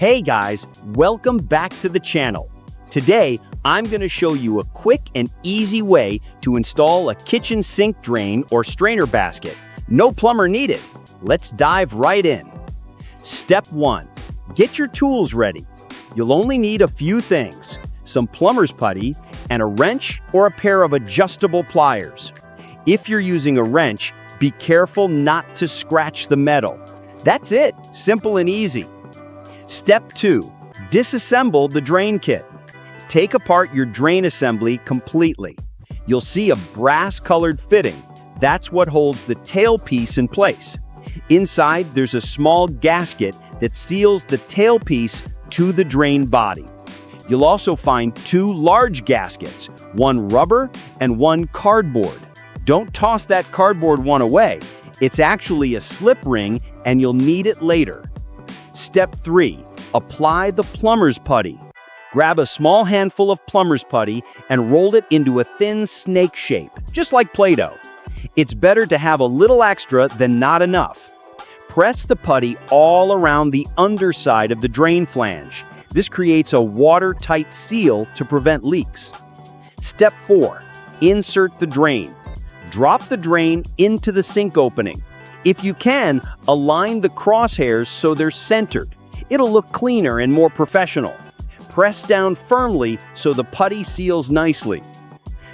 Hey guys, welcome back to the channel. Today, I'm going to show you a quick and easy way to install a kitchen sink drain or strainer basket. No plumber needed. Let's dive right in. Step 1. Get your tools ready. You'll only need a few things: some plumber's putty and a wrench or a pair of adjustable pliers. If you're using a wrench, be careful not to scratch the metal. That's it, simple and easy. Step 2. Disassemble the drain kit. Take apart your drain assembly completely. You'll see a brass-colored fitting. That's what holds the tailpiece in place. Inside, there's a small gasket that seals the tailpiece to the drain body. You'll also find two large gaskets, one rubber and one cardboard. Don't toss that cardboard one away. It's actually a slip ring and you'll need it later. Step 3. Apply the plumber's putty. Grab a small handful of plumber's putty and roll it into a thin snake shape, just like Play-Doh. It's better to have a little extra than not enough. Press the putty all around the underside of the drain flange. This creates a watertight seal to prevent leaks. Step 4. Insert the drain. Drop the drain into the sink opening. If you can, align the crosshairs so they're centered. It'll look cleaner and more professional. Press down firmly so the putty seals nicely.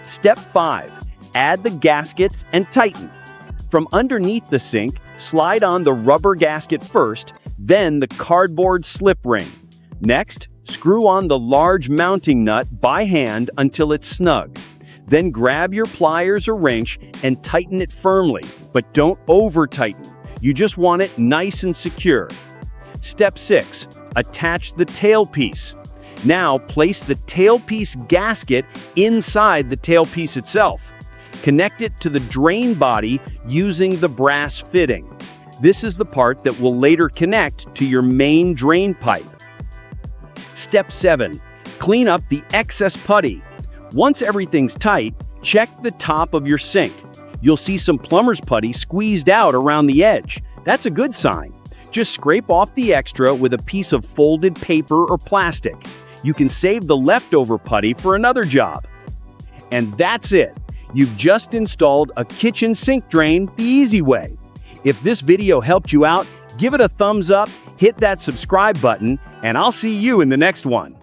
Step 5. Add the gaskets and tighten. From underneath the sink, slide on the rubber gasket first, then the cardboard slip ring. Next, screw on the large mounting nut by hand until it's snug. Then grab your pliers or wrench and tighten it firmly, but don't over-tighten. You just want it nice and secure. Step 6. Attach the tailpiece. Now place the tailpiece gasket inside the tailpiece itself. Connect it to the drain body using the brass fitting. This is the part that will later connect to your main drain pipe. Step 7. Clean up the excess putty. Once everything's tight, check the top of your sink. You'll see some plumber's putty squeezed out around the edge. That's a good sign. Just scrape off the extra with a piece of folded paper or plastic. You can save the leftover putty for another job. And that's it. You've just installed a kitchen sink drain the easy way. If this video helped you out, give it a thumbs up, hit that subscribe button, and I'll see you in the next one.